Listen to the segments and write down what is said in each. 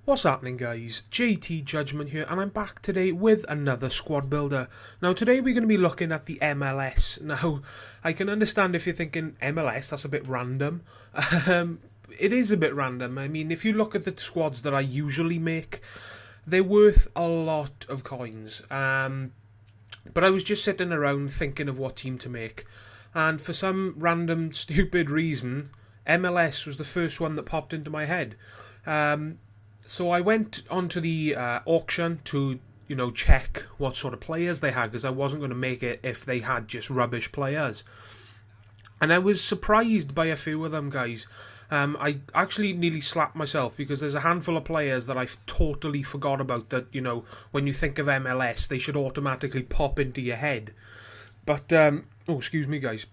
What's happening, guys? JTJudgment here, and I'm back today with another squad builder. Now today we're going to be looking at the MLS. Now I can understand if you're thinking MLS, that's a bit random. It is a bit random. I mean, if you look at the squads that I usually make, they're worth a lot of coins. But I was just sitting around thinking of what team to make, and for some random stupid reason MLS was the first one that popped into my head. So I went onto the auction to, check what sort of players they had, because I wasn't going to make it if they had just rubbish players. And I was surprised by a few of them, guys. I actually nearly slapped myself, because there's a handful of players that I've totally forgot about that, when you think of MLS, they should automatically pop into your head. But, excuse me, guys.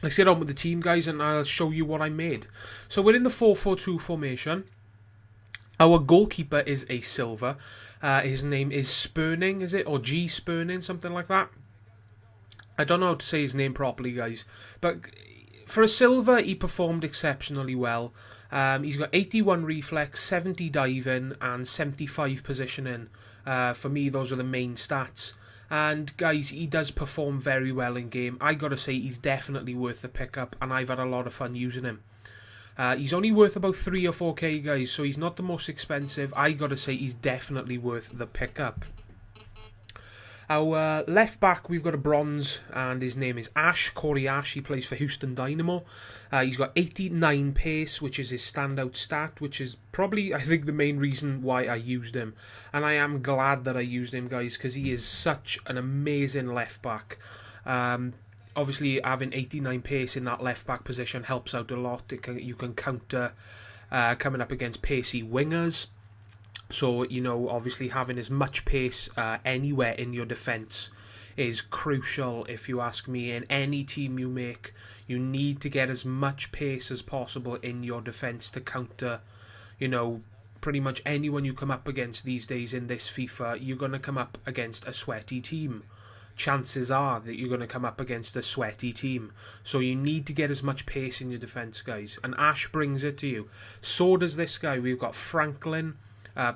Let's get on with the team, guys, and I'll show you what I made. So we're in the 4-4-2 formation. Our goalkeeper is a silver. His name is Spurning, is it? Or G Spurning, something like that. I don't know how to say his name properly, guys. But for a silver, he performed exceptionally well. He's got 81 reflex, 70 diving, and 75 positioning. For me, those are the main stats. And, guys, he does perform very well in game. I got to say, he's definitely worth the pickup, and I've had a lot of fun using him. He's only worth about 3 or 4k, guys, so he's not the most expensive. I gotta say, he's definitely worth the pickup. Our left back, we've got a bronze, and his name is Ash, Corey Ash. He plays for Houston Dynamo. He's got 89 pace, which is his standout stat, which is probably, I think, the main reason why I used him. And I am glad that I used him, guys, because he is such an amazing left back. Obviously, having 89 pace in that left-back position helps out a lot. You can counter coming up against pacey wingers. So, obviously having as much pace anywhere in your defence is crucial, if you ask me. In any team you make, you need to get as much pace as possible in your defence to counter, pretty much anyone you come up against these days in this FIFA. You're going to come up against a sweaty team. Chances are that you're going to come up against a sweaty team. So you need to get as much pace in your defence, guys. And Ash brings it to you. So does this guy. We've got Franklin,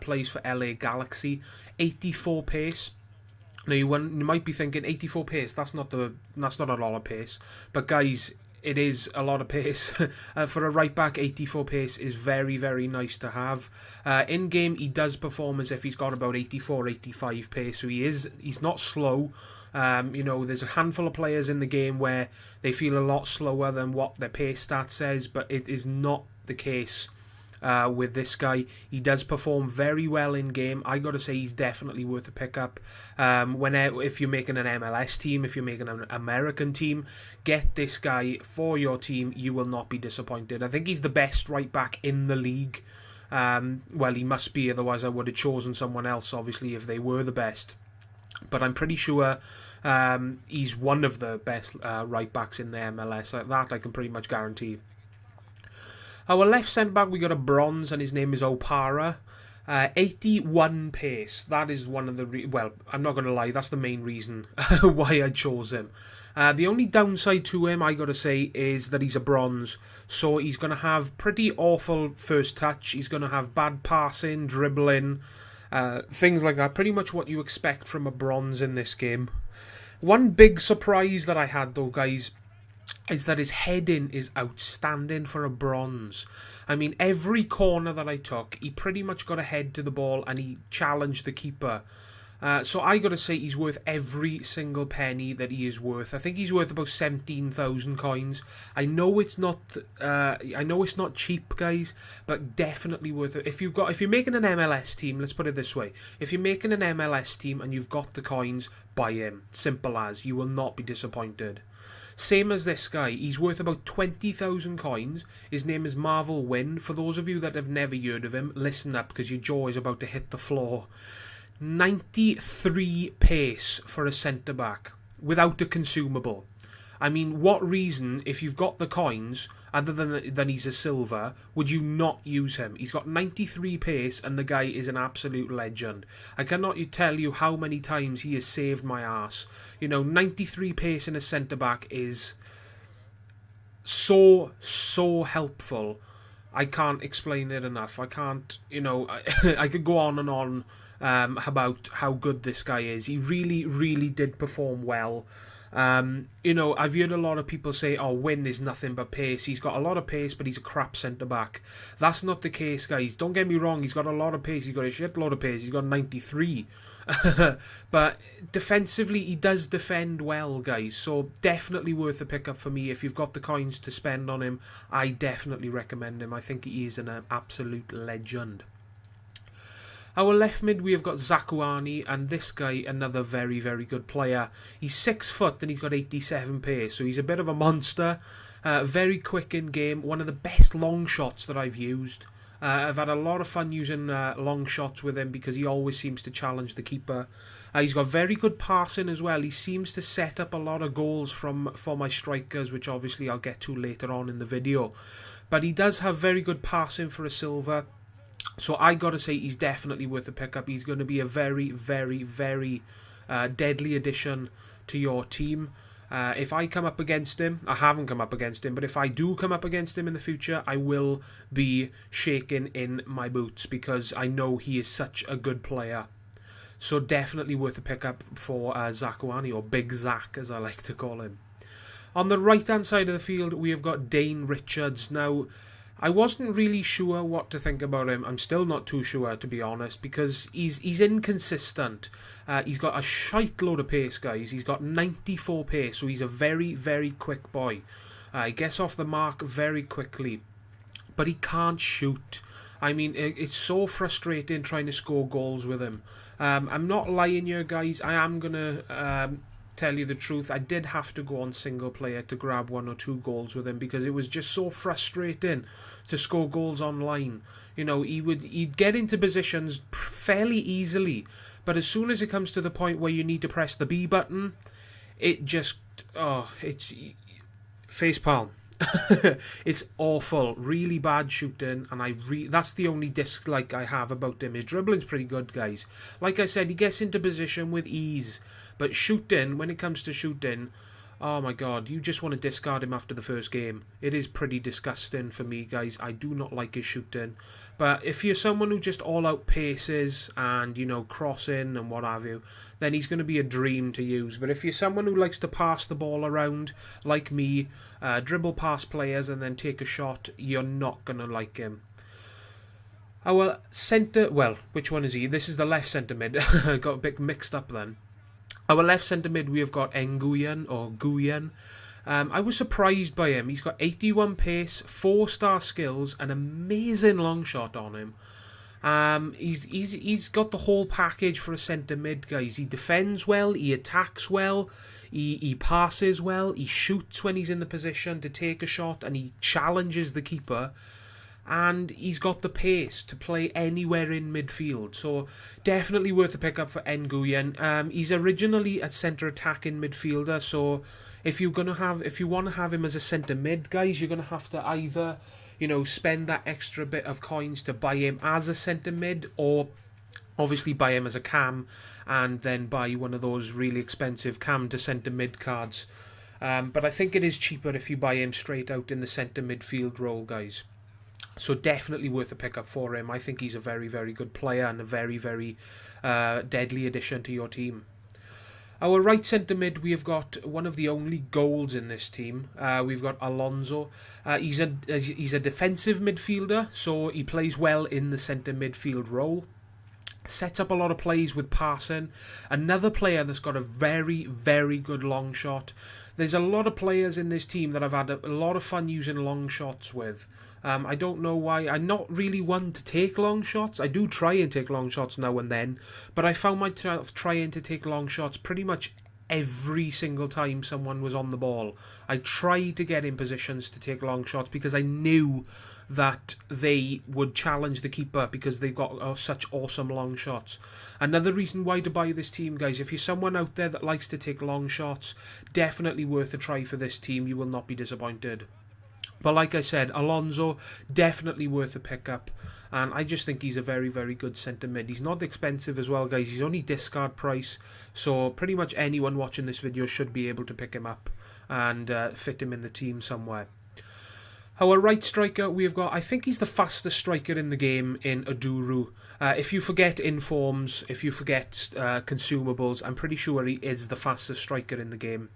plays for LA Galaxy. 84 pace. Now you might be thinking 84 pace, that's not a lot of pace. But guys, it is a lot of pace. For a right back, 84 pace is very, very nice to have. In game, he does perform as if he's got about 84, 85 pace. So he's not slow. There's a handful of players in the game where they feel a lot slower than what their pace stat says, but it is not the case with this guy. He does perform very well in game. I got to say, he's definitely worth a pickup. If you're making an MLS team, if you're making an American team, get this guy for your team. You will not be disappointed. I think he's the best right back in the league. Well, he must be, otherwise I would have chosen someone else, obviously, if they were the best. But I'm pretty sure he's one of the best right backs in the MLS. That I can pretty much guarantee. Our left centre back, we got a bronze, and his name is Opara. 81 pace. That is one of the well, I'm not going to lie, that's the main reason why I chose him. The only downside to him, I got to say, is that he's a bronze. So he's going to have pretty awful first touch. He's going to have bad passing, dribbling. Things like that, pretty much what you expect from a bronze in this game. One big surprise that I had, though, guys, is that his heading is outstanding for a bronze. I mean, every corner that I took, he pretty much got a head to the ball and he challenged the keeper. So I got to say, he's worth every single penny that he is worth. I think he's worth about 17,000 coins. I know it's not cheap, guys, but definitely worth it. If you're making an MLS team, let's put it this way: if you're making an MLS team and you've got the coins, buy him. Simple as. You will not be disappointed. Same as this guy. He's worth about 20,000 coins. His name is Marvel Win. For those of you that have never heard of him, listen up, because your jaw is about to hit the floor. 93 pace for a centre-back without a consumable. I mean, what reason, if you've got the coins, other than he's a silver, would you not use him? He's got 93 pace and the guy is an absolute legend. I cannot tell you how many times he has saved my ass. 93 pace in a centre-back is so helpful. I can't explain it enough. I can't, you know, I could go on and on about how good this guy is. He really, really did perform well. You know, I've heard a lot of people say, oh, Win is nothing but pace. He's got a lot of pace, but he's a crap centre-back. That's not the case, guys. Don't get me wrong. He's got a lot of pace. He's got a shitload of pace. He's got 93. But defensively, he does defend well, guys. So definitely worth a pickup for me. If you've got the coins to spend on him, I definitely recommend him. I think he is an absolute legend. Our left mid, we have got Zakuani, and this guy, another very, very good player. He's 6 foot and he's got 87 pace, so he's a bit of a monster. Very quick in game, one of the best long shots that I've used. I've had a lot of fun using long shots with him because he always seems to challenge the keeper. He's got very good passing as well. He seems to set up a lot of goals for my strikers, which obviously I'll get to later on in the video. But he does have very good passing for a silver. So I got to say he's definitely worth a pickup. He's going to be a very, very, very deadly addition to your team. If I come up against him, I haven't come up against him, but if I do come up against him in the future, I will be shaking in my boots because I know he is such a good player. So definitely worth a pickup for Zakuani, or Big Zach as I like to call him. On the right hand side of the field, we have got Dane Richards. Now, I wasn't really sure what to think about him. I'm still not too sure, to be honest, because he's inconsistent. He's got a shite load of pace, guys. He's got 94 pace, so he's a very, very quick boy. He gets off the mark very quickly, but he can't shoot. I mean, it's so frustrating trying to score goals with him. I'm not lying here, guys. I am going to tell you the truth. I did have to go on single player to grab 1 or 2 goals with him because it was just so frustrating to score goals online. You know, he'd get into positions fairly easily, but as soon as it comes to the point where you need to press the B button, it just, it's facepalm. It's awful, really bad shooting, and that's the only dislike I have about him. His dribbling's pretty good, guys. Like I said, he gets into position with ease, but shooting, when it comes to shooting, oh my god, you just want to discard him after the first game. It is pretty disgusting for me, guys. I do not like his shooting. But if you're someone who just all-out paces and, you know, crossing and what have you, then he's going to be a dream to use. But if you're someone who likes to pass the ball around, like me, dribble past players and then take a shot, you're not going to like him. Our centre, well, which one is he? This is the left centre mid. I got a bit mixed up then. Our left centre mid, we have got Nguyen, or Nguyen. I was surprised by him. He's got 81 pace, 4-star skills, an amazing long shot on him. He's got the whole package for a centre mid, guys. He defends well, he attacks well, he passes well, he shoots when he's in the position to take a shot, and he challenges the keeper. And he's got the pace to play anywhere in midfield, so definitely worth a pickup for Nguyen. He's originally a centre attacking midfielder, so if you want to have him as a centre mid, guys, you're gonna have to either, you know, spend that extra bit of coins to buy him as a centre mid, or obviously buy him as a cam, and then buy one of those really expensive cam to centre mid cards. But I think it is cheaper if you buy him straight out in the centre midfield role, guys. So definitely worth a pickup for him. I think he's a very, very good player and a very, very deadly addition to your team. Our right centre mid, we have got one of the only goals in this team. We've got Alonso. He's a defensive midfielder, so he plays well in the centre midfield role. Sets up a lot of plays with passing. Another player that's got a very, very good long shot. There's a lot of players in this team that I've had a lot of fun using long shots with. I don't know why. I'm not really one to take long shots. I do try and take long shots now and then, but I found myself trying to take long shots pretty much every single time someone was on the ball. I tried to get in positions to take long shots because I knew that they would challenge the keeper because they've got such awesome long shots. Another reason why to buy this team, guys, if you're someone out there that likes to take long shots, definitely worth a try for this team. You will not be disappointed. But like I said, Alonso, definitely worth a pickup. And I just think he's a very, very good centre mid. He's not expensive as well, guys. He's only discard price. So pretty much anyone watching this video should be able to pick him up and fit him in the team somewhere. Our right striker, we've got, I think he's the fastest striker in the game in Aduru. If you forget informs, if you forget consumables, I'm pretty sure he is the fastest striker in the game.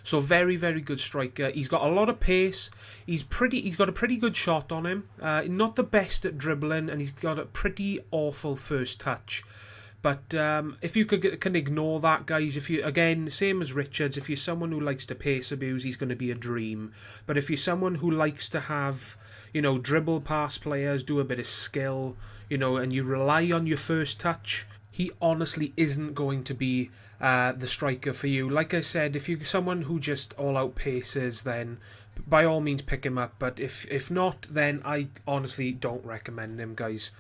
So very, very good striker. He's got a lot of pace. He's got a pretty good shot on him. Not the best at dribbling, and he's got a pretty awful first touch. But if you can ignore that, guys, again, same as Richards, if you're someone who likes to pace abuse, he's going to be a dream. But if you're someone who likes to have, dribble past players, do a bit of skill, and you rely on your first touch, he honestly isn't going to be the striker for you. Like I said, if you're someone who just all-out paces, then by all means pick him up. But if not, then I honestly don't recommend him, guys.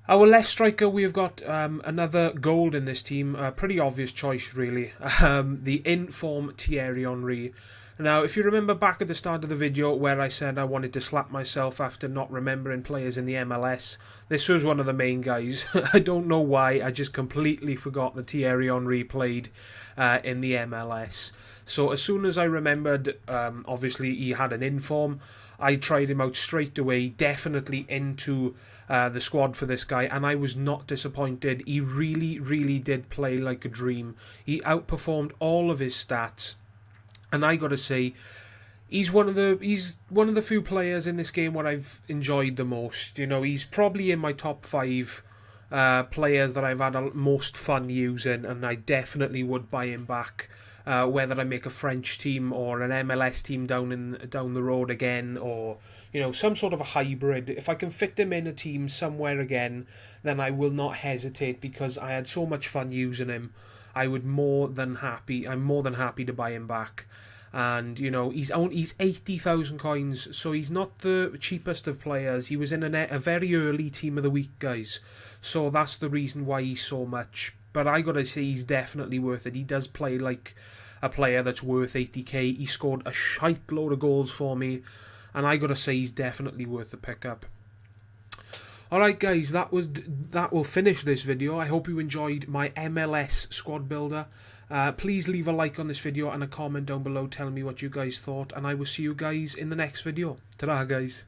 Our left striker, we've got another gold in this team. A pretty obvious choice, really. The in-form Thierry Henry. Now, if you remember back at the start of the video where I said I wanted to slap myself after not remembering players in the MLS, this was one of the main guys. I don't know why, I just completely forgot that Thierry Henry played in the MLS. So as soon as I remembered, obviously he had an in-form, I tried him out straight away, definitely into the squad for this guy, and I was not disappointed. He really, really did play like a dream. He outperformed all of his stats. And I got to say, he's one of the few players in this game where I've enjoyed the most. He's probably in my top 5 players that I've had the most fun using, and I definitely would buy him back. Whether I make a French team or an MLS team down the road again, or some sort of a hybrid. If I can fit him in a team somewhere again, then I will not hesitate, because I had so much fun using him. I'm more than happy to buy him back. And he's 80,000 coins, so he's not the cheapest of players. He was in a very early team of the week, guys, so that's the reason why he's so much. But I gotta say, he's definitely worth it. He does play like a player that's worth 80k. He scored a shite load of goals for me, and I gotta say, he's definitely worth the pickup. Alright guys, that will finish this video. I hope you enjoyed my MLS squad builder. Please leave a like on this video and a comment down below telling me what you guys thought, and I will see you guys in the next video. Ta-ra, guys.